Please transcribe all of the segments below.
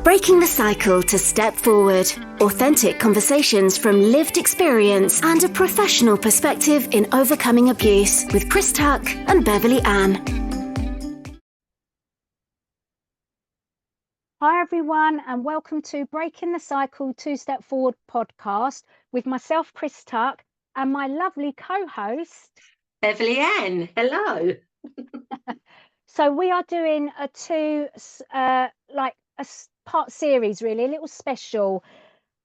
Breaking the Cycle to Step Forward. Authentic conversations from lived experience and a professional perspective in overcoming abuse with Chris Tuck and Beverley Ann. Hi everyone, and welcome to Breaking the Cycle to Step Forward podcast with myself, Chris Tuck, and my lovely co-host, Beverley Ann. Hello. So we are doing a part series, really, a little special.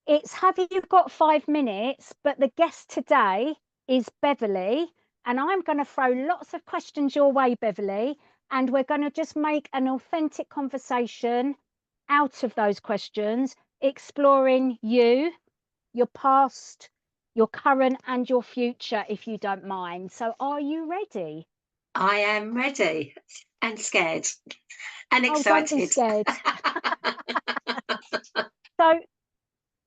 It's Have You Got 5 Minutes? But the guest today is Beverley, and I'm going to throw lots of questions your way, Beverley, and we're going to just make an authentic conversation out of those questions, exploring you, your past, your current, and your future, if you don't mind. So are you ready? I am ready and scared and excited. Don't be scared. So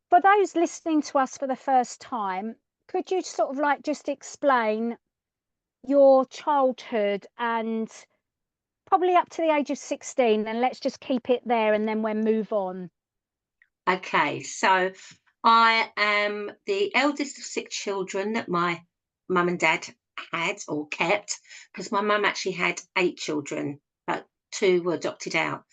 for those listening to us for the first time, could you sort of just explain your childhood and probably up to the age of 16, and let's just keep it there and then we'll move on. Okay, so I am the eldest of 6 children that my mum and dad had or kept, because my mum actually had 8 children, but 2 were adopted out.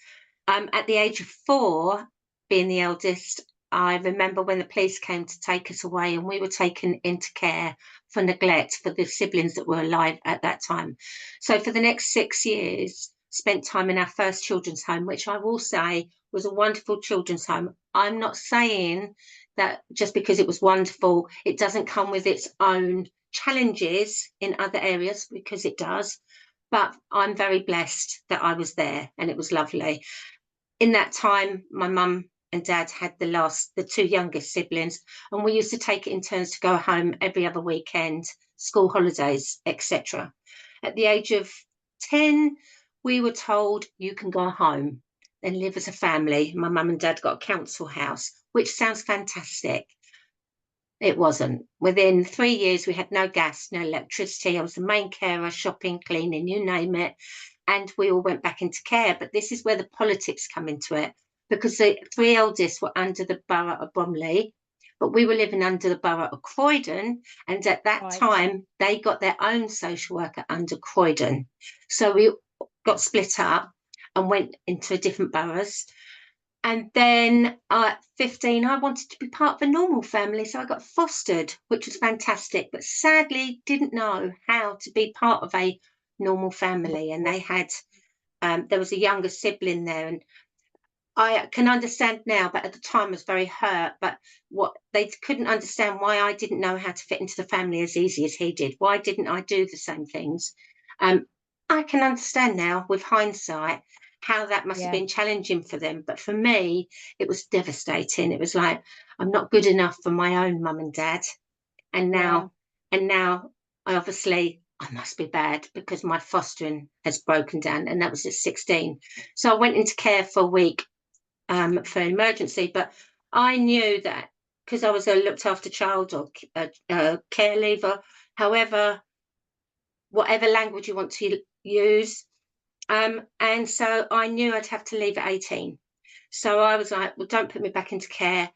At the age of 4, being the eldest, I remember when the police came to take us away and we were taken into care for neglect for the siblings that were alive at that time. So for the next 6 years, spent time in our first children's home, which I will say was a wonderful children's home. I'm not saying that just because it was wonderful, it doesn't come with its own challenges in other areas, because it does. But I'm very blessed that I was there and it was lovely. In that time, my mum and dad had the 2 youngest siblings, and we used to take it in turns to go home every other weekend, school holidays, etc. At the age of 10, we were told you can go home and live as a family. My mum and dad got a council house, which sounds fantastic. It wasn't. Within 3 years, we had no gas, no electricity. I was the main carer, shopping, cleaning, you name it. And we all went back into care. But this is where the politics come into it, because the 3 eldest were under the borough of Bromley, but we were living under the borough of Croydon. And at that time, they got their own social worker under Croydon. So we got split up and went into different boroughs. And then at 15, I wanted to be part of a normal family. So I got fostered, which was fantastic, but sadly didn't know how to be part of a normal family. And they had, there was a younger sibling there. And I can understand now, but at the time I was very hurt. But what they couldn't understand why I didn't know how to fit into the family as easy as he did. Why didn't I do the same things? I can understand now with hindsight how that must have been challenging for them. But for me, it was devastating. It was like, I'm not good enough for my own mum and dad. And now I must be bad because my fostering has broken down. And that was at 16. So I went into care for a week for an emergency. But I knew that because I was a looked after child or care leaver, however, whatever language you want to use. And so I knew I'd have to leave at 18. So I was like, well, don't put me back into care.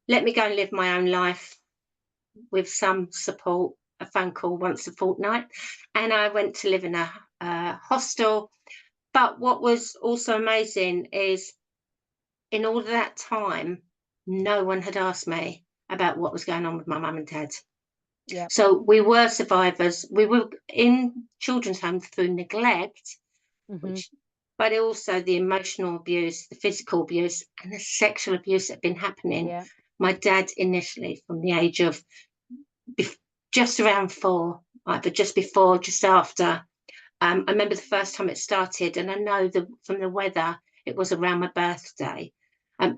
Let me go and live my own life with some support, a phone call once a fortnight. And I went to live in a hostel. But what was also amazing is in all of that time, no one had asked me about what was going on with my mum and dad. Yeah. So we were survivors. We were in children's homes through neglect, but also the emotional abuse, the physical abuse, and the sexual abuse that had been happening. Yeah. My dad initially, from the age of just around 4, either just before, just after. I remember the first time it started, and I know from the weather, it was around my birthday.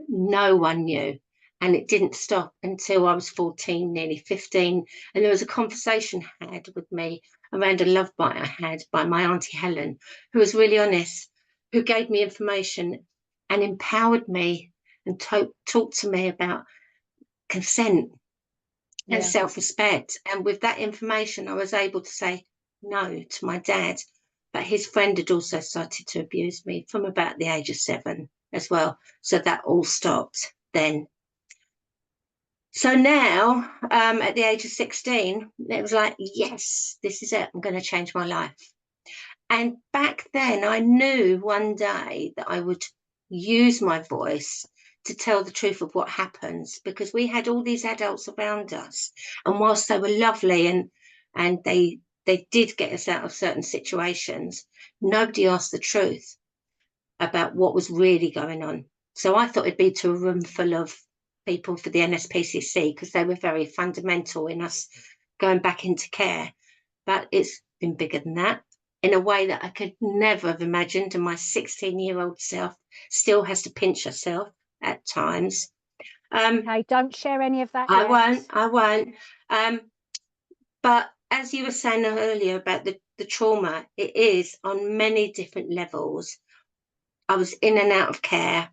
No one knew. And it didn't stop until I was 14, nearly 15. And there was a conversation had with me around a love bite I had by my Auntie Helen, who was really honest, who gave me information and empowered me and talked to me about consent and self-respect. And with that information, I was able to say no to my dad. But his friend had also started to abuse me from about the age of 7. as well. So that all stopped then. So now, at the age of 16, it was like, yes, this is it. I'm going to change my life. And back then, I knew one day that I would use my voice to tell the truth of what happens, because we had all these adults around us. And whilst they were lovely and they did get us out of certain situations, nobody asked the truth about what was really going on. So I thought it'd be to a room full of people for the NSPCC, because they were very fundamental in us going back into care. But it's been bigger than that, in a way that I could never have imagined. And my 16-year-old self still has to pinch herself at times. Okay, don't share any of that I yet. won't. But as you were saying earlier about the trauma, it is on many different levels. I was in and out of care,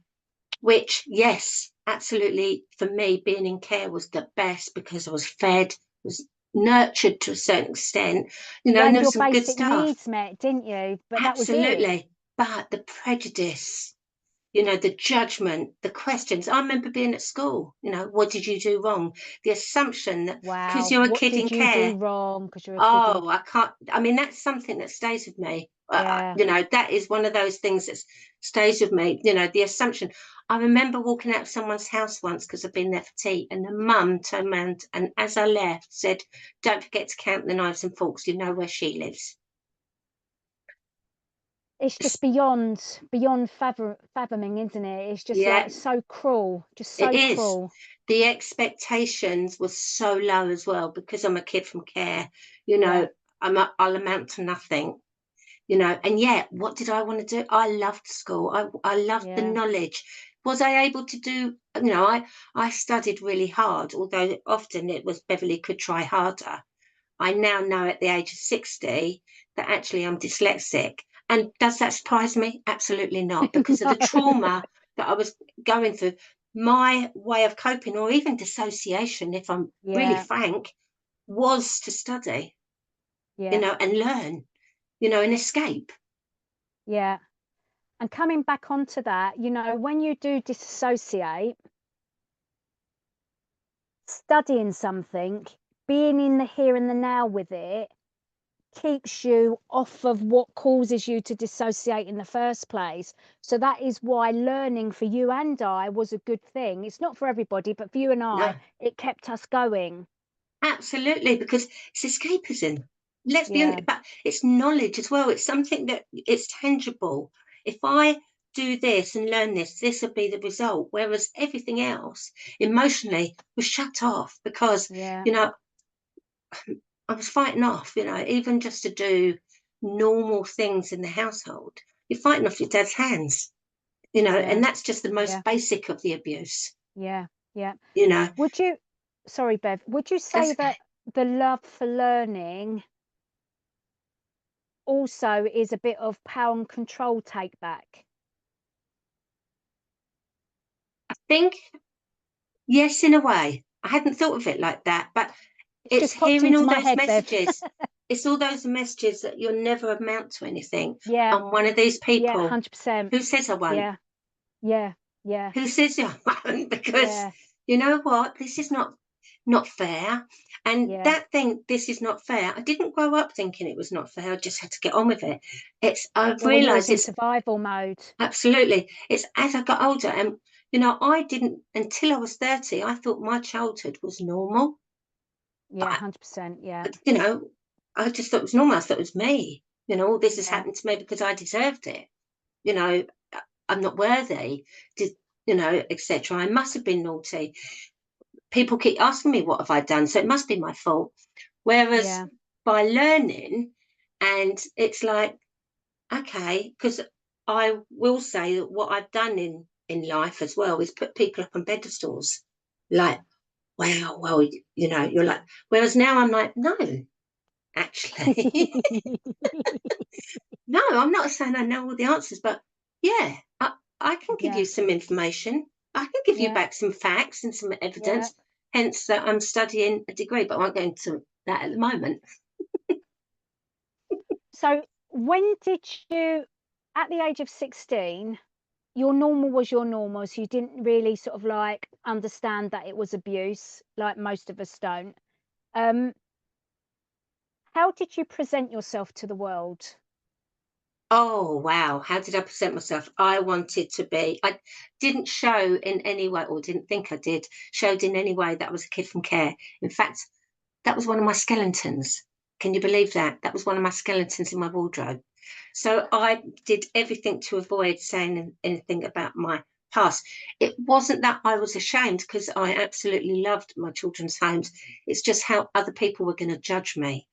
which, yes, absolutely, for me, being in care was the best, because I was fed, was nurtured to a certain extent, You and had there was your some good basic stuff. needs met, didn't you? But that was it. Absolutely. But the prejudice, the judgment, the questions. I remember being at school, what did you do wrong? The assumption that because Wow. you're a What kid in did you care, do wrong because you're a kid in oh, I can't. I mean, that's something that stays with me. Yeah. That is one of those things that stays with me. The assumption. I remember walking out of someone's house once because I've been there for tea, and the mum turned around and, as I left, said, "Don't forget to count the knives and forks. You know where she lives." It's just beyond fathoming, isn't it? It's just Yeah, like so cruel, just it so is. cruel. The expectations were so low as well, because I'm a kid from care. Yeah. I'll amount to nothing. And yet, what did I want to do? I loved school. I loved the Yeah. knowledge. Was I able to do, I studied really hard, although often it was Beverley could try harder. I now know at the age of 60 that actually I'm dyslexic. And does that surprise me? Absolutely not, because of the trauma that I was going through. My way of coping, or even dissociation, if I'm really Yeah. frank, was to study, Yeah. and learn, and escape. Yeah. And coming back onto that, when you do disassociate, studying something, being in the here and the now with it, keeps you off of what causes you to dissociate in the first place. So that is why learning for you and I was a good thing. It's not for everybody, but for you and No, I, it kept us going. absolutely, because it's escapism. Let's be Yeah. honest, but it's knowledge as well. It's something that it's tangible. If I do this and learn this, this will be the result. Whereas everything else emotionally was shut off, because, Yeah. I was fighting off, even just to do normal things in the household. You're fighting off your dad's hands, Yeah. and that's just the Yeah. most basic of the abuse, Yeah. Yeah. you know. Would you, sorry, Bev, would you That's say okay. that the love for learning also is a bit of power and control take back? I think, yes, in a way. I hadn't thought of it like that, but It's it's just popped hearing into all my those head, Bev. messages. It's all those messages that you'll never amount to anything. Yeah. I'm one of these Yeah. people 100%. who says I won't. Yeah. Yeah. Yeah. Who says I won't? Because Yeah. you know what? This is not fair. And Yeah. that thing, this is not fair. I didn't grow up thinking it was not fair. I just had to get on with it. I've Yeah. When you was realised in it's survival mode. absolutely. It's as I got older, and I didn't, until I was 30. I thought my childhood was normal. Yeah. 100%. Yeah. you know, I just thought it was normal. I thought it was me. All this has Yeah. happened to me because I deserved it. You know, I'm not worthy, etc. I must have been naughty. People keep asking me, what have I done? So it must be my fault. Whereas Yeah. by learning, and it's like, okay, because I will say that what I've done in life as well is put people up on pedestals. Like, wow, well, you're like, whereas now I'm like, no, actually. No, I'm not saying I know all the answers, but yeah, I can give Yeah. you some information. I can give you Yeah. back some facts and some Yeah. evidence, hence that I'm studying a degree, but I won't go into that at the moment. So when did you, at the age of 16, your normal was your normal, so you didn't really sort of like understand that it was abuse, like most of us don't. How did you present yourself to the world? Oh, wow. How did I present myself? I didn't show in any way, or didn't think I did, showed in any way that I was a kid from care. In fact, that was one of my skeletons. Can you believe that? That was one of my skeletons in my wardrobe. So I did everything to avoid saying anything about my past. It wasn't that I was ashamed, because I absolutely loved my children's homes. It's just how other people were going to judge me.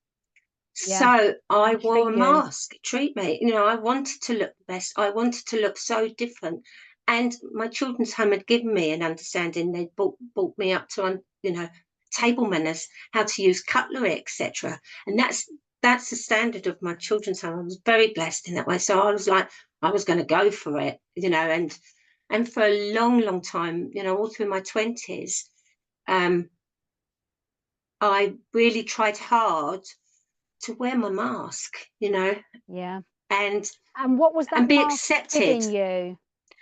Yeah, So I and wore treat a you. mask, treat me. I wanted to look the best. I wanted to look so different. And my children's home had given me an understanding. They brought me up to, table manners, how to use cutlery, etc. And that's the standard of my children's home. I was very blessed in that way. So I was like, I was going to go for it, and for a long, long time, all through my 20s, I really tried hard to wear my mask, Yeah. and And what was that be mask accepted. giving you?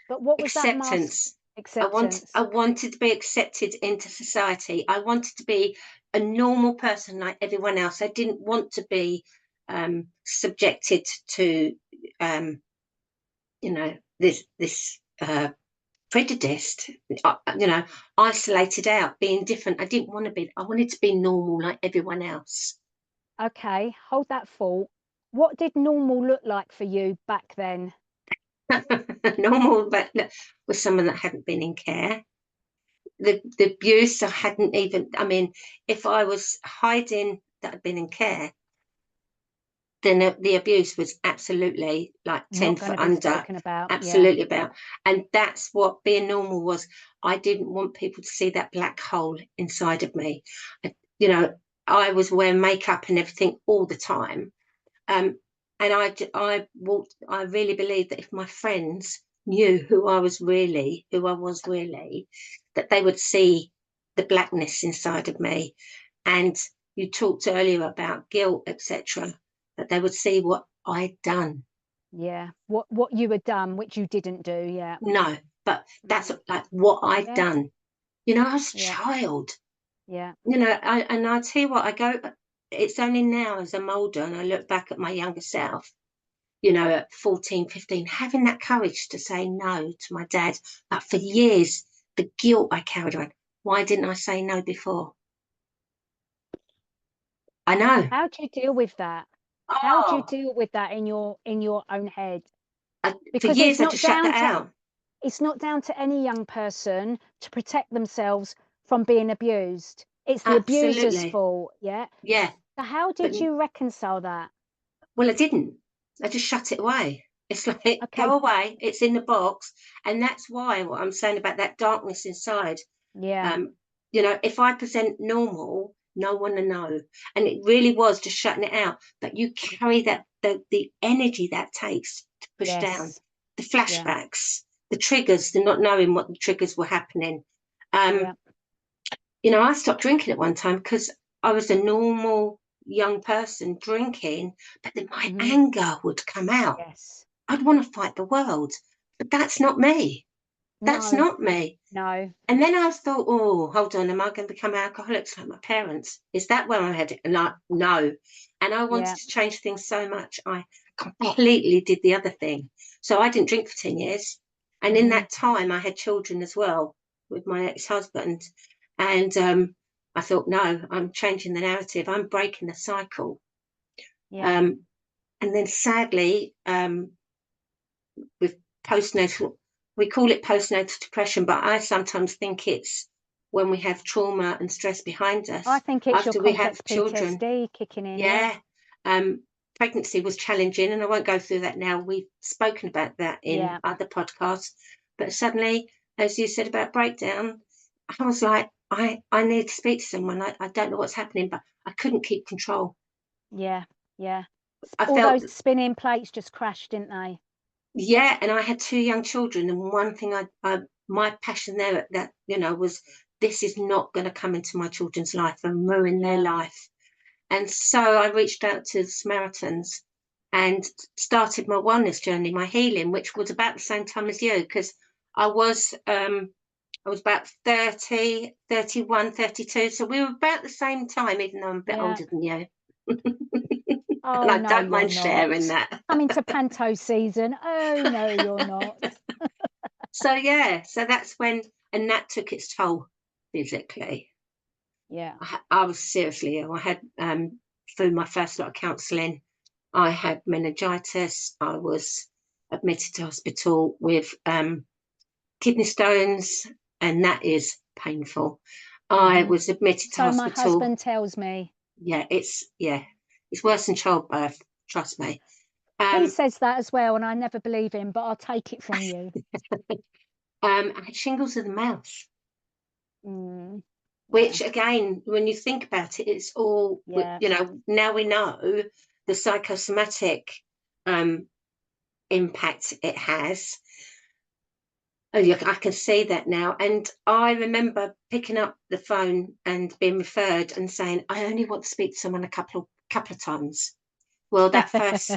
But what was that mask? Acceptance. I Acceptance. wanted to be accepted into society. I wanted to be a normal person like everyone else. I didn't want to be subjected to this prejudiced, isolated out, being different. I didn't want to be. I wanted to be normal like everyone else. Okay, hold that thought. What did normal look like for you back then? Normal, but was someone that hadn't been in care. The abuse, I hadn't even. I mean, if I was hiding that I'd been in care, then the abuse was absolutely like 10 Not going foot to be under, spoken about. Yeah. absolutely about. And that's what being normal was. I didn't want people to see that black hole inside of me. You know, I was wearing makeup and everything all the time. And I really believed that if my friends knew who I was really, that they would see the blackness inside of me. And you talked earlier about guilt, etc., that they would see what I'd done. Yeah. What you had done, which you didn't do. Yeah. No, but that's like what I'd Yeah. done. I was a Yeah. child. Yeah. I tell you what, it's only now as I'm older and I look back at my younger self, at 14, 15, having that courage to say no to my dad. But for years, the guilt I carried around. Why didn't I say no before? I know. How do you deal with that? How do you Oh, deal with that in your own head? for Because years I just shut that out. it's not down to any young person to protect themselves from being abused. It's the abuser's Absolutely. fault. Yeah. Yeah. So how But, did you reconcile that? well, I didn't. I just shut it away. It's like, Okay. go away. It's in the box. And that's why what I'm saying about that darkness inside. Yeah. If I present normal, no one will know. And it really was just shutting it out. But you carry that, the energy that takes to push down, Yes. the Yeah. flashbacks, the triggers, the not knowing what the triggers were happening. Yeah. I stopped drinking at one time because I was a normal young person drinking, but then my Hmm. anger would come out. Yes. I'd want to fight the world, but that's not me. That's No. not me. No. And then I thought, oh, hold on, am I going to become alcoholics like my parents? Is that where I'm headed? And like, no. And I wanted Yeah. to change things so much, I completely did the other thing. So I didn't drink for 10 years. And in Hmm. that time, I had children as well with my ex-husband. And I thought, no, I'm changing the narrative. I'm breaking the cycle. Yeah. And then sadly, with postnatal, we call it postnatal depression, but I sometimes think it's when we have trauma and stress behind I us think it's your after we complex have children. PTSD kicking in. Yeah. Yeah. Pregnancy was challenging, and I won't go through that now. We've spoken about that in Yeah. other podcasts. But suddenly, as you said about breakdown, I was like, I need to speak to someone. I don't know what's happening, but I couldn't keep control. Yeah. Yeah. I All those felt, spinning plates just crashed, didn't they? yeah, and I had two young children, and one thing my passion there that was, this is not going to come into my children's life and ruin their Yeah. life. And so I reached out to the Samaritans, and started my wellness journey, my healing, which was about the same time as you, because I was about 30, 31, 32. So we were about the same time, even though I'm a bit older than you. Oh, And I no, don't you're mind not. sharing that. Coming to panto season. Oh, no, you're not. So, yeah, so that's when, and that took its toll physically. Yeah. I was seriously ill. I had, through my first lot of counselling, I had meningitis. I was admitted to hospital with kidney stones, and that is painful. I was admitted to So my hospital. husband tells me. Yeah, it's worse than childbirth. Trust me. He says that as well, and I never believe him, but I'll take it from you. I had shingles of the mouth, which Yeah. again, when you think about it, it's all, Yeah. now we know the psychosomatic impact it has. Oh, yeah, I can see that now. And I remember picking up the phone and being referred and saying, I only want to speak to someone a couple of times. Well, that first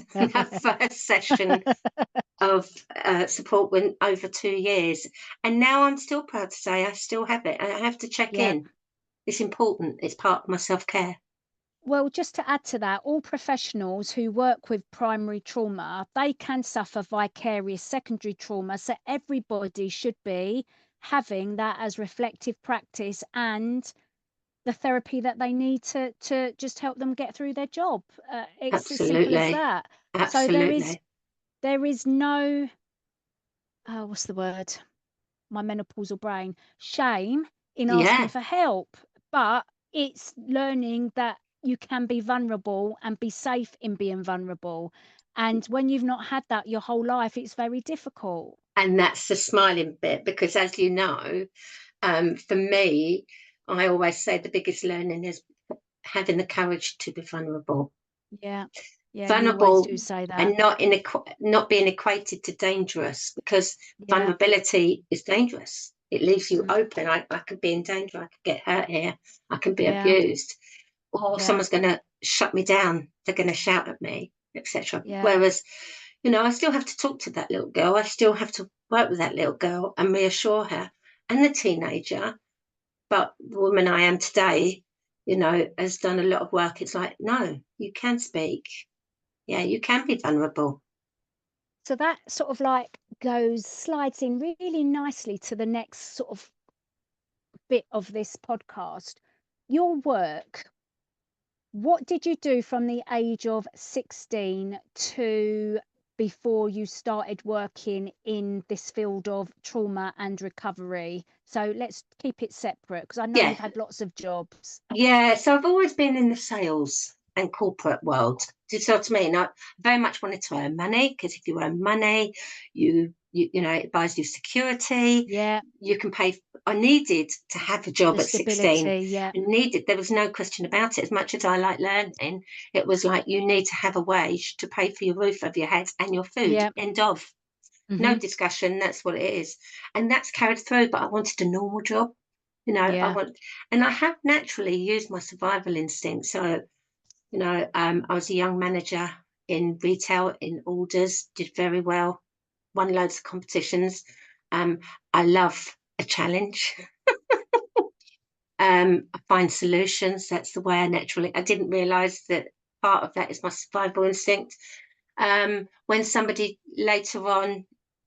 session of support went over 2 years. And now I'm still proud to say I still have it. I have to check in. It's important. It's part of my self-care. Well, just to add to that, all professionals who work with primary trauma, they can suffer vicarious secondary trauma. So everybody should be having that as reflective practice and the therapy that they need to just help them get through their job. It's as simple as Absolutely. that. So Absolutely. there is no, what's the word? My menopausal brain, shame in asking Yeah. for help, but it's learning that you can be vulnerable and be safe in being vulnerable. And when you've not had that your whole life, it's very difficult. And that's the smiling bit, because as you know, for me, I always say the biggest learning is having the courage to be vulnerable. Yeah. Yeah, you always Vulnerable do say that. and not being equated to dangerous, because Yeah. vulnerability is dangerous. It leaves you open. I could be in danger. I could get hurt here. I can be abused, or someone's going to shut me down. They're going to shout at me, etc. Yeah. Whereas, I still have to talk to that little girl. I still have to work with that little girl and reassure her, and the teenager. But the woman I am today, has done a lot of work. It's like, no, you can speak. Yeah, you can be vulnerable. So that sort of slides in really nicely to the next sort of bit of this podcast. Your work, what did you do from the age of 16 to before you started working in this field of trauma and recovery? So let's keep it separate, because I know Yeah. you've had lots of jobs. Yeah, so I've always been in the sales and corporate world. Do you see what I mean? I very much wanted to earn money, because if you earn money, it buys you security. Yeah. You can pay. I needed to have a job at 16. Yeah. There was no question about it. As much as I like learning, it was like, you need to have a wage to pay for your roof over your head and your food. Yeah. End of. No discussion. That's what it is. And that's carried through, but I wanted a normal job. And I have naturally used my survival instinct. So, I was a young manager in retail, in orders, did very well, won loads of competitions. I love a challenge. I find solutions. That's the way I didn't realise that part of that is my survival instinct. When somebody later on,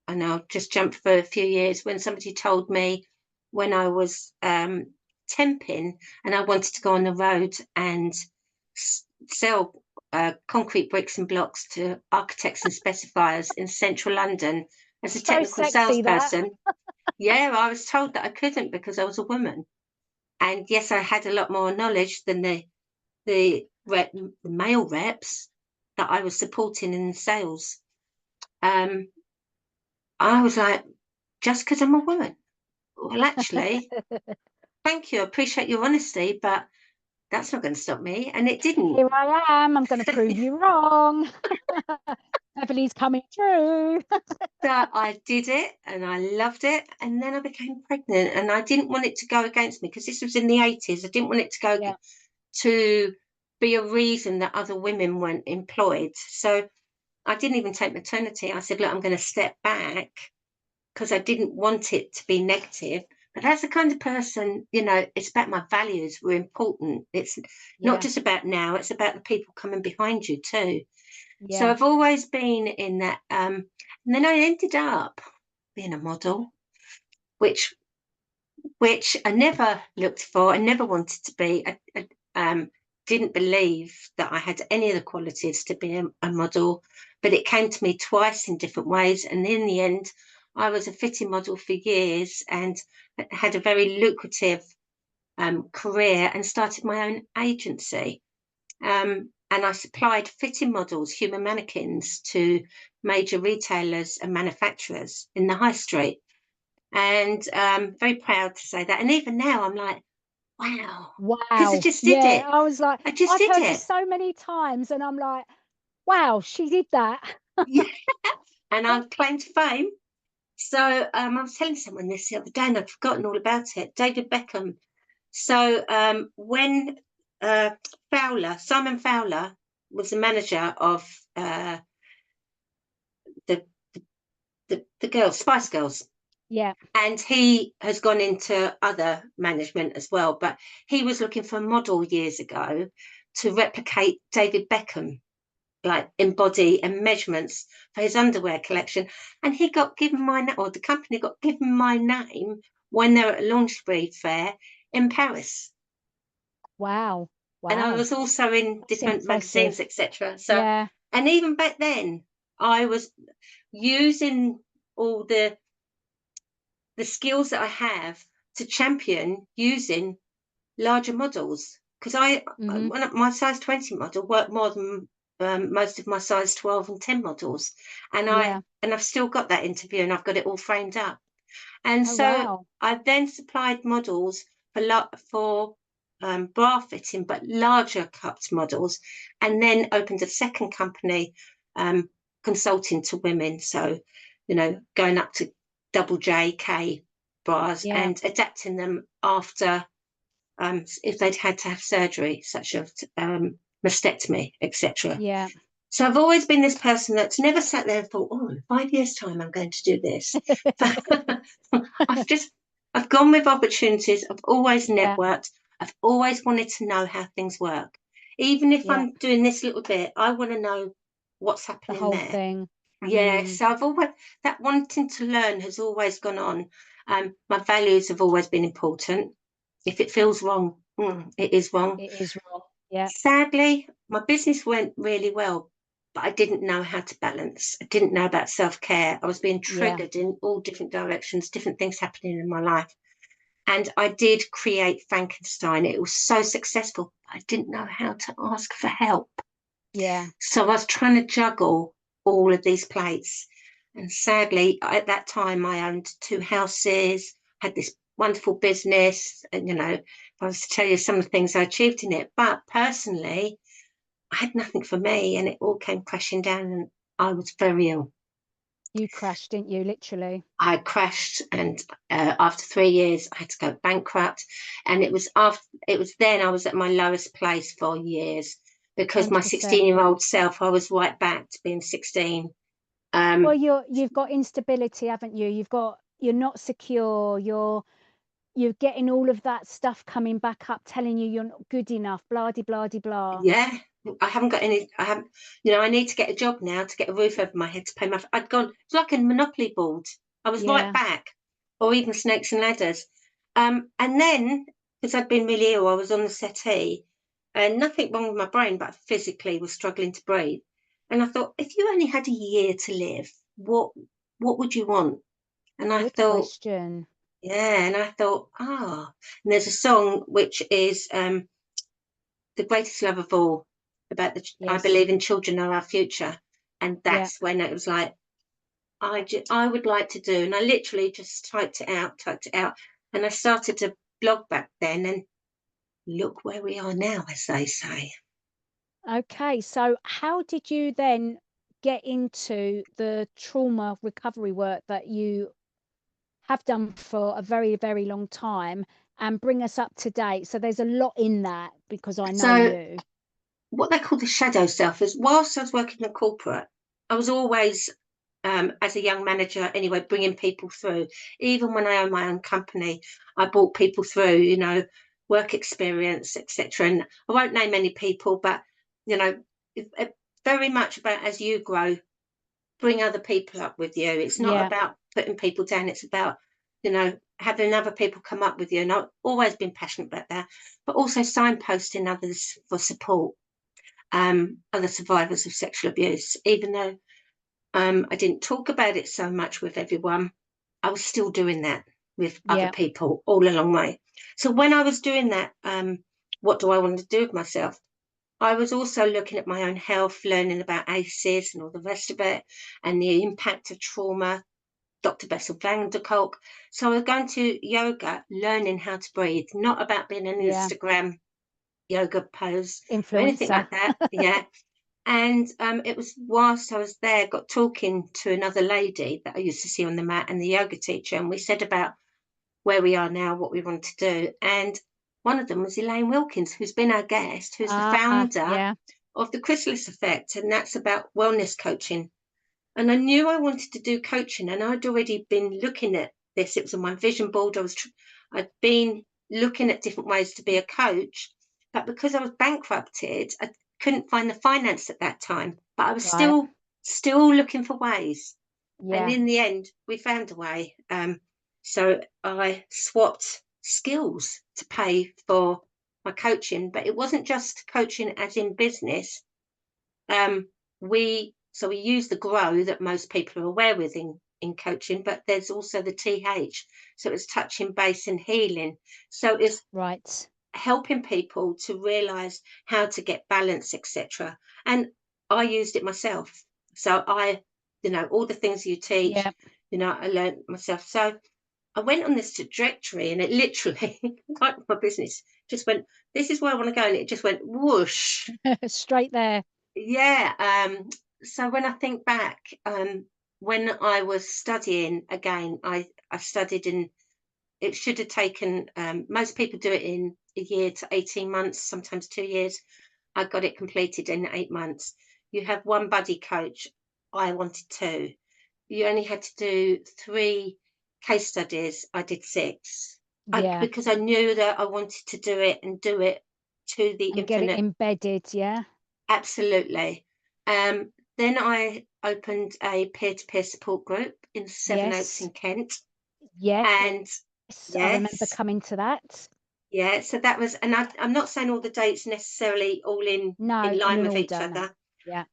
and I'll just jump for a few years, when somebody told me when I was temping and I wanted to go on the road and sell concrete bricks and blocks to architects and specifiers in central London as a technical salesperson. Yeah, I was told that I couldn't because I was a woman. And yes, I had a lot more knowledge than the male reps that I was supporting in sales. I was like, just because I'm a woman? Well, actually, thank you. I appreciate your honesty, but that's not going to stop me. And it didn't. Here I am. I'm going to prove you wrong. Beverley's coming through. So I did it and I loved it. And then I became pregnant, and I didn't want it to go against me, because this was in the 80s. I didn't want it to go to be a reason that other women weren't employed. So I didn't even take maternity. I said, look, I'm going to step back because I didn't want it to be negative. But that's the kind of person, you know, it's about my values were important. It's not just about now, it's about the people coming behind you too. So I've always been in that. And then I ended up being a model, which I never looked for. I never wanted to be. I didn't believe that I had any of the qualities to be a model, but it came to me twice in different ways. And in the end, I was a fitting model for years and had a very lucrative career and started my own agency. And I supplied fitting models, human mannequins, to major retailers and manufacturers in the high street. And very proud to say that. And even now, I'm like, wow, because I just did it. I was like, I've heard this so many times, and I'm like, wow, she did that. Yeah, and I claimed fame. So I was telling someone this the other day, and I'd forgotten all about it. David Beckham. So when Simon Fowler was the manager of the girls, Spice Girls. Yeah. And he has gone into other management as well. But he was looking for a model years ago to replicate David Beckham, like in body and measurements for his underwear collection. And he got given my name, or the company got given my name when they were at a lingerie fair in Paris. Wow. And I was also in different magazines, etc. So, and even back then, I was using all the skills that I have to champion using larger models, because my size 20 model worked more than most of my size 12 and 10 models, and I've still got that interview and I've got it all framed up. And I then supplied models for bra fitting, but larger cupped models, and then opened a second company consulting to women, so you know, going up to double JK bras and adapting them after if they'd had to have surgery, such as mastectomy, etc. Yeah. So I've always been this person that's never sat there and thought, oh, in 5 years' time, I'm going to do this. I've gone with opportunities. I've always networked. I've always wanted to know how things work. Even if I'm doing this little bit, I want to know what's happening the whole there. Thing. Yeah, so I've always, that wanting to learn has always gone on. My values have always been important. If it feels wrong, it is wrong. It is wrong. Yeah. Sadly, my business went really well, but I didn't know how to balance. I didn't know about self-care. I was being triggered in all different directions, different things happening in my life. And I did create Frankenstein. It was so successful. I didn't know how to ask for help. Yeah. So I was trying to juggle all of these plates. And sadly, at that time, I owned 2 houses, had this wonderful business. And, you know, if I was to tell you some of the things I achieved in it, but personally, I had nothing for me, and it all came crashing down, and I was very ill. You crashed, didn't you? Literally. I crashed, and after 3 years, I had to go bankrupt. And it was then I was at my lowest place for years, because 100%. My 16-year-old self, I was right back to being 16. Well, you've got instability, haven't you? You're not secure. You're getting all of that stuff coming back up, telling you you're not good enough. Blah de blah de blah. Yeah, I haven't got any. I haven't. You know, I need to get a job now to get a roof over my head to pay my. I'd gone. It's like a Monopoly board. I was right back, or even Snakes and Ladders. And then, because I'd been really ill, I was on the settee, and nothing wrong with my brain, but I physically was struggling to breathe. And I thought, if you only had a year to live, what would you want? And I thought, question. Yeah, and I thought, and there's a song which is The Greatest Love of All, about I believe in children are our future. And that's when it was like, I would like to do, and I literally just typed it out, and I started to blog back then, and look where we are now, as they say. Okay, so how did you then get into the trauma recovery work that you have done for a very, very long time, and bring us up to date? So there's a lot in that, because I know you. What they call the shadow self is, whilst I was working in corporate, I was always, as a young manager anyway, bringing people through. Even when I owned my own company, I brought people through, you know, work experience, etc. And I won't name any people, but, you know, very much about as you grow, bring other people up with you. It's not Yeah. about putting people down. It's about, you know, having other people come up with you. And I've always been passionate about that, but also signposting others for support, other survivors of sexual abuse. Even though I didn't talk about it so much with everyone, I was still doing that with other Yeah. people all along the way. So when I was doing that, what do I want to do with myself? I was also looking at my own health, learning about ACEs and all the rest of it, and the impact of trauma, Dr. Bessel van der Kolk. So I was going to yoga, learning how to breathe, not about being an Yeah. Instagram yoga pose or anything Influencer. like that. Yeah. And it was whilst I was there, got talking to another lady that I used to see on the mat and the yoga teacher, and we said about where we are now, what we want to do. And one of them was Elaine Wilkins, who's been our guest, who's the founder Yeah. of the Chrysalis Effect, and that's about wellness coaching. And I knew I wanted to do coaching, and I'd already been looking at this. It was on my vision board. I'd been looking at different ways to be a coach, but because I was bankrupted, I couldn't find the finance at that time. But I was Right. still looking for ways. And Yeah. in the end, we found a way. So I swapped skills to pay for my coaching, but it wasn't just coaching as in business. We use the grow that most people are aware with in coaching, but there's also the TH. So it's touching base and healing. So it's Right. helping people to realize how to get balance, etc. And I used it myself. So you know, all the things you teach, Yeah. you know, I learned myself. So I went on this trajectory, and it literally, like my business, just went, this is where I want to go. And it just went whoosh. Straight there. Yeah. So when I think back, when I was studying again, I studied in, it should have taken, most people do it in a year to 18 months, sometimes 2 years. I got it completed in 8 months. You have one buddy coach. I wanted two. You only had to do 3 case studies. I did 6. Yeah. Because I knew that I wanted to do it and do it to the And get it infinite. embedded. Yeah. Absolutely. Then I opened a peer-to-peer support group in Seven Oaks Yes. in Kent. Yes. And I remember yes, coming to that. yeah, so that was, and I'm not saying all the dates necessarily all No, in in line an with each order. No. other. Yeah.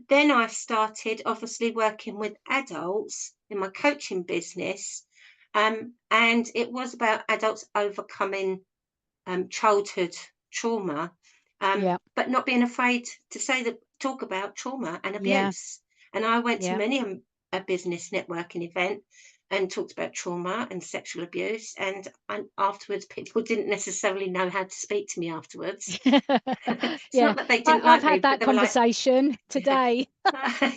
Then I started obviously working with adults in my coaching business. And it was about adults overcoming childhood trauma, Yeah. but not being afraid to talk about trauma and Yeah. abuse. And I went to Yeah. many a business networking event and talked about trauma and sexual abuse. And afterwards, people didn't necessarily know how to speak to me afterwards. It's Yeah. not that they didn't I've like had me, but that they were like, conversation today.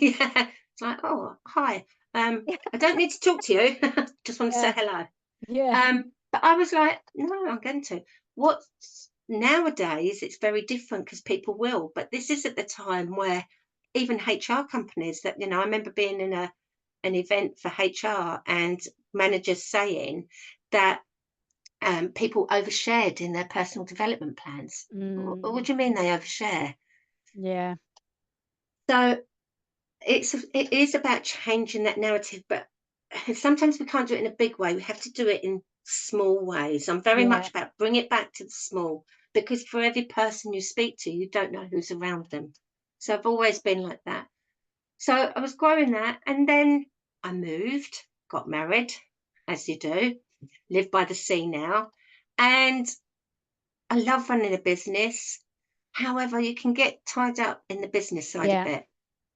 yeah, it's like, oh, hi. I don't need to talk to you. Just want to say Yeah. hello. Yeah. But I was like, no, I'm going to. What nowadays it's very different because people will, but this is at the time where even HR companies that, you know, I remember being in an event for HR and managers saying that people overshared in their personal development plans. What Mm, do you mean they overshare? yeah. So it is about changing that narrative, but sometimes we can't do it in a big way. We have to do it in small ways. I'm very Yeah. much about bring it back to the small, because for every person you speak to, you don't know who's around them. So I've always been like that. So I was growing that, and then I moved, got married, as you do, live by the sea now, and I love running a business. However, you can get tied up in the business side of Yeah. it.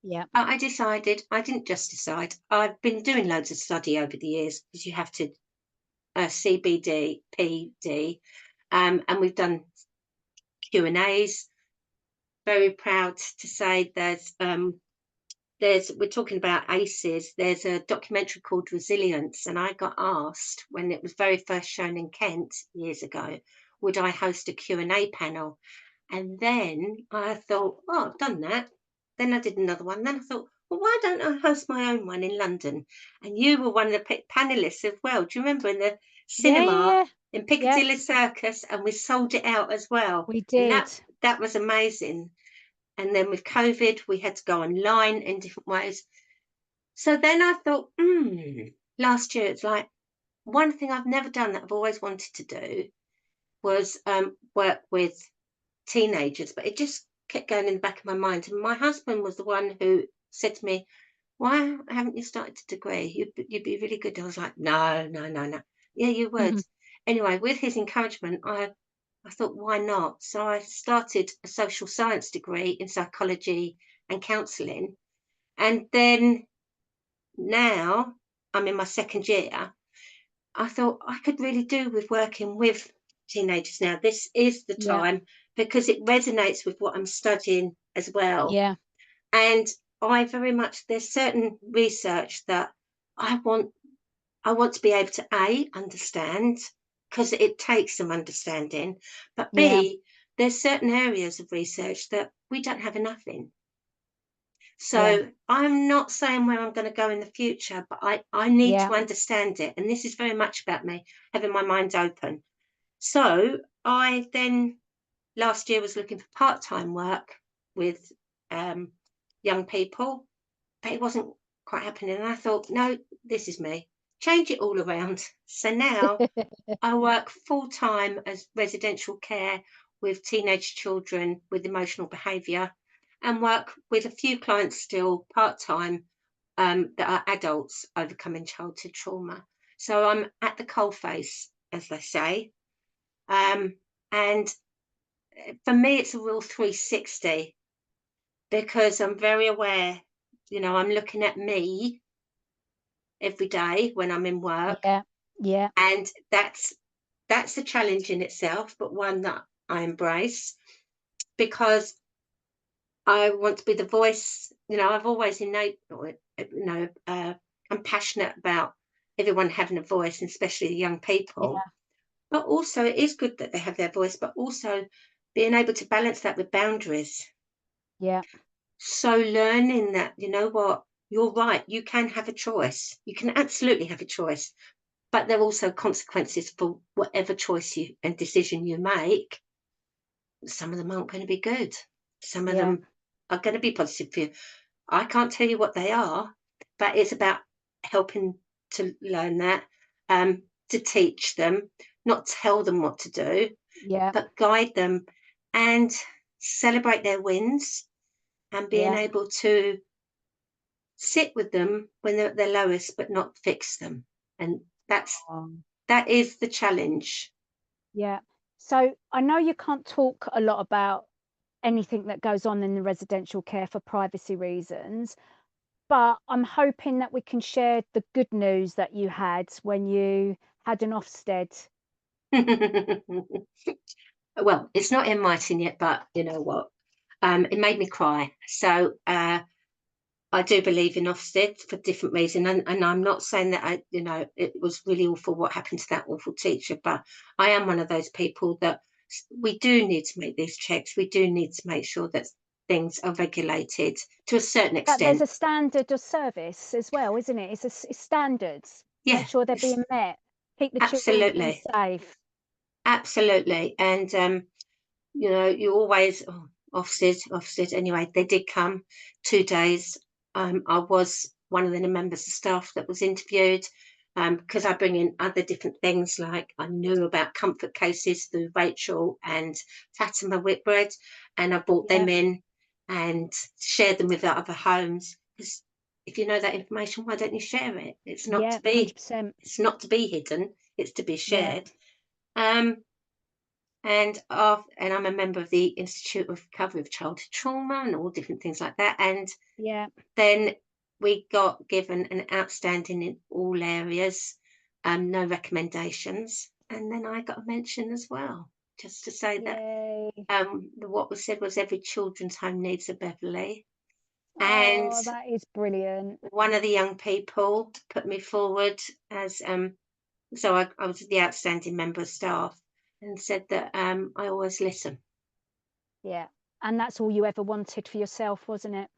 Yeah. I decided, I didn't just decide, I've been doing loads of study over the years because you have to CBD, PD, and we've done Q&As. Very proud to say we're talking about ACEs. There's a documentary called Resilience, and I got asked when it was very first shown in Kent years ago, would I host a Q&A panel? And then I thought, oh, I've done that. Then I did another one. Then I thought, well, why don't I host my own one in London? And you were one of the panelists as well. Do you remember in the Yeah, cinema yeah, in yeah, Piccadilly Circus? And we sold it out as well. we And did. that was amazing. And then with COVID, we had to go online in different ways. So then I thought, last year, it's like one thing I've never done that I've always wanted to do was work with teenagers, but it just kept going in the back of my mind. And my husband was the one who said to me, "Why haven't you started a degree? You'd be really good." I was like, "No, no, no, no. Yeah, you would." Mhm. Anyway, with his encouragement, I thought, why not? So I started a social science degree in psychology and counselling. And then now I'm in my second year. I thought I could really do with working with teenagers now. This is the Yeah, time because it resonates with what I'm studying as well. yeah, And I very much, there's certain research that I want I want to be able to A, understand, because it takes some understanding, but yeah, B, there's certain areas of research that we don't have enough in. yeah, So I'm not saying where I'm going to go in the future, but I need yeah, to understand it. And this is very much about me having my mind open. So I then last year was looking for part-time work with young people, but it wasn't quite happening. And I thought, no, this is me. Change it all around. So now I work full-time as residential care with teenage children with emotional behaviour and work with a few clients still part-time that are adults overcoming childhood trauma. So I'm at the coalface, as they say. And for me, it's a real 360 because I'm very aware, I'm looking at me every day when I'm in work. yeah, yeah, And that's a challenge in itself, but one that I embrace because I want to be the voice. I've always I'm passionate about everyone having a voice, and especially the young people. yeah, But also, it is good that they have their voice, but also being able to balance that with boundaries. yeah, So learning that, you know what, you're right, you can have a choice. You can absolutely have a choice, but there are also consequences for whatever choice you and decision you make. Some of them aren't going to be good. Some of yeah, them are going to be positive for you. I can't tell you what they are, but it's about helping to learn that, to teach them, not tell them what to do, yeah, but guide them and celebrate their wins and being yeah. able to sit with them when they're at their lowest, but not fix them. And Um, that is the challenge. yeah. So I know you can't talk a lot about anything that goes on in the residential care for privacy reasons, but I'm hoping that we can share the good news that you had when you had an Ofsted. Well, it's not in writing yet, but you know what? It made me cry. So I do believe in Ofsted for different reasons, and I'm not saying that it was really awful what happened to that awful teacher, but I am one of those people that we do need to make these checks. We do need to make sure that things are regulated to a certain That there's extent. a standard of service as well, isn't it? It's standards. Make Yeah, sure they're it's being met. Keep the children absolutely, safe. absolutely, and you always Ofsted. Anyway, they did come 2 days. I was one of the members of staff that was interviewed because I bring in other different things, like I knew about comfort cases through Rachel and Fatima Whitbread, and I brought Yeah, them in and shared them with the other homes. Because if you know that information, why don't you share it? yeah, 100%. It's not to be hidden. It's to be Yeah, shared. Um, and I'm a member of the Institute of Recovery of Childhood Trauma and all different things like that. And yeah, then we got given an outstanding in all areas, no recommendations. And then I got a mention as well, just to say that yay. what was said was every children's home needs a Beverley. And Oh, that is brilliant. one of the young people put me forward as so I was the outstanding member of staff and said that I always listen. Yeah. And that's all you ever wanted for yourself, wasn't it?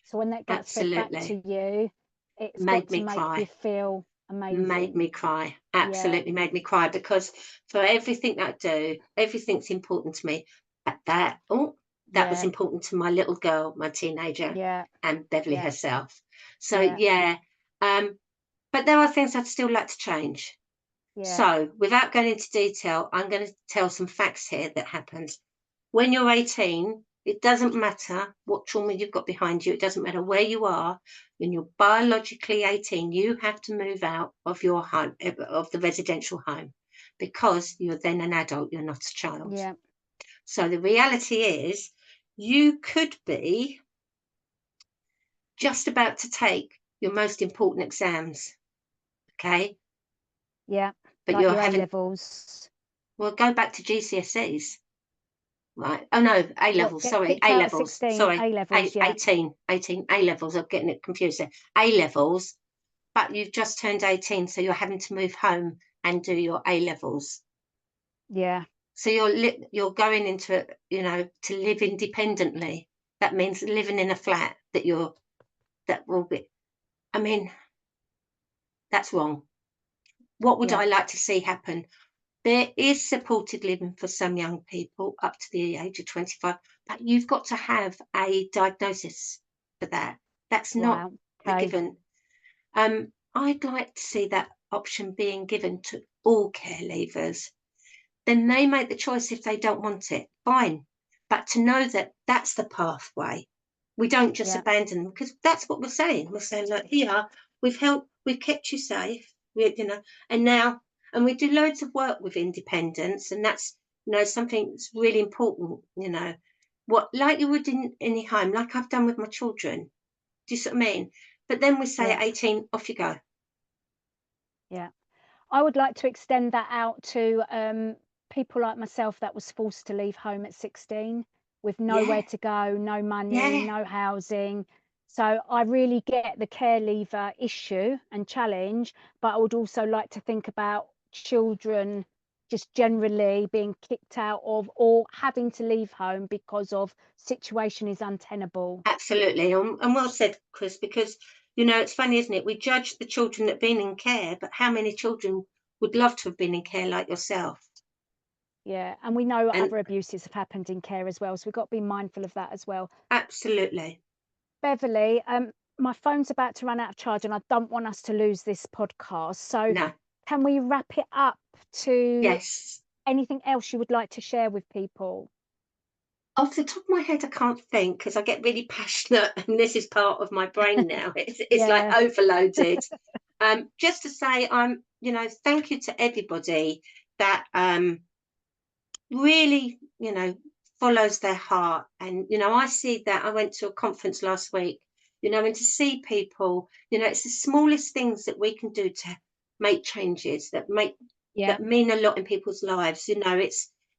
So when that gets fed back to Absolutely. you, it's Made got to me make you cry. feel Made amazing. me cry. Yeah, Absolutely made me cry, because for everything that I do, everything's important to me. But that was yeah, important to my little girl, my teenager, yeah, and Beverly yeah, herself. So yeah, yeah, but there are things I'd still like to change. yeah, So without going into detail, I'm going to tell some facts here that happened. When you're 18, it doesn't matter what trauma you've got behind you. It doesn't matter where you are. When you're biologically 18, you have to move out of your home, of the residential home, because you're then an adult. You're not a child. yeah, So the reality is, you could be just about to take your most important exams, okay? yeah. But Like you're your A having, levels. well, go back to GCSEs. Right. Oh no, A What, levels. get Sorry, kicked A out at levels. 16, Sorry, A levels, yeah, 18 A levels. I'm getting it confused there. A levels, but you've just turned 18, so you're having to move home and do your A levels. yeah, So you're going into it, to live independently. That means living in a flat that will be. I mean, that's wrong. What would yeah, I like to see happen? There is supported living for some young people up to the age of 25, but you've got to have a diagnosis for that. That's not wow, a okay, given. I'd like to see that option being given to all care leavers. Then they make the choice if they don't want it, fine. But to know that that's the pathway. We don't just yeah, abandon them, because that's what we're saying. We're saying, look, here, we've helped, we've kept you safe, and now, and we do loads of work with independence, and that's, something that's really important, like you would in any home, like I've done with my children. Do you see what I mean? But then we say yeah, at 18, off you go. yeah. I would like to extend that out to people like myself that was forced to leave home at 16 with nowhere Yeah, to go, no money, yeah, no housing. So I really get the care leaver issue and challenge, but I would also like to think about children just generally being kicked out of or having to leave home because of situation is untenable. absolutely. And well said, Chris, because, it's funny, isn't it? We judge the children that have been in care, but how many children would love to have been in care like yourself? Yeah, and we know And other abuses have happened in care as well, so we've got to be mindful of that as well. absolutely. Beverly, my phone's about to run out of charge, and I don't want us to lose this podcast. So, No. can we wrap it up to Yes. anything else you would like to share with people? Off the top of my head, I can't think, because I get really passionate, and this is part of my brain now. It's like Yeah, overloaded. Just to say, thank you to everybody that really, follows their heart. And, I see that. I went to a conference last week, and to see people, it's the smallest things that we can do to make changes yeah, that mean a lot in people's lives.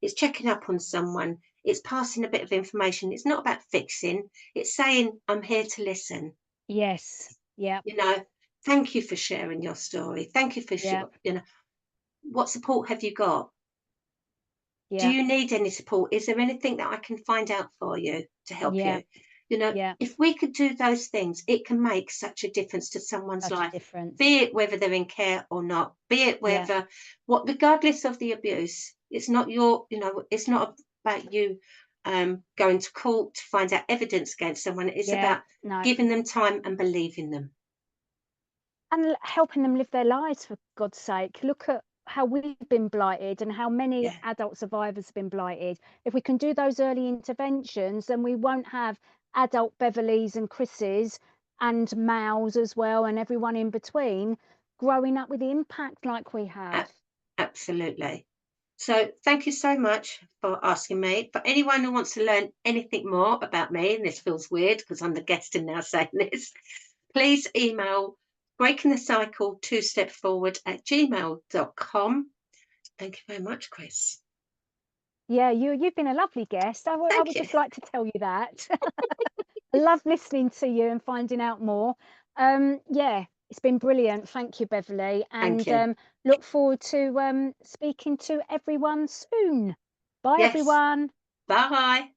It's checking up on someone, it's passing a bit of information. It's not about fixing, it's saying, I'm here to listen. yes, yeah, You know, thank you for sharing your story. Thank you for yeah, what support have you got? Do yeah, you need any support? Is there anything that I can find out for you to help yeah, you? yeah. If we could do those things, it can make such a difference to someone's Such a life, difference. be it whether they're in care or not, be it Yeah, whether regardless of the abuse. It's not it's not about you going to court to find out evidence against someone. It's yeah, about no. giving them time and believing them. And helping them live their lives, for God's sake. Look at how we've been blighted and how many Yeah, adult survivors have been blighted. If we can do those early interventions, then we won't have adult Beverleys and Chris's and Mals as well, and everyone in between growing up with the impact like we have. a- absolutely. So thank you so much for asking me. For anyone who wants to learn anything more about me, and this feels weird because I'm the guest and now saying this, please email BreakingTheCycleToStepForward@gmail.com. Thank you very much, Chris. Yeah, you've been a lovely guest. I Thank would you. just like to tell you that. I love listening to you and finding out more. Yeah, it's been brilliant. Thank you, Beverly, Thank and you. look forward to speaking to everyone soon. Bye, Yes. everyone. Bye.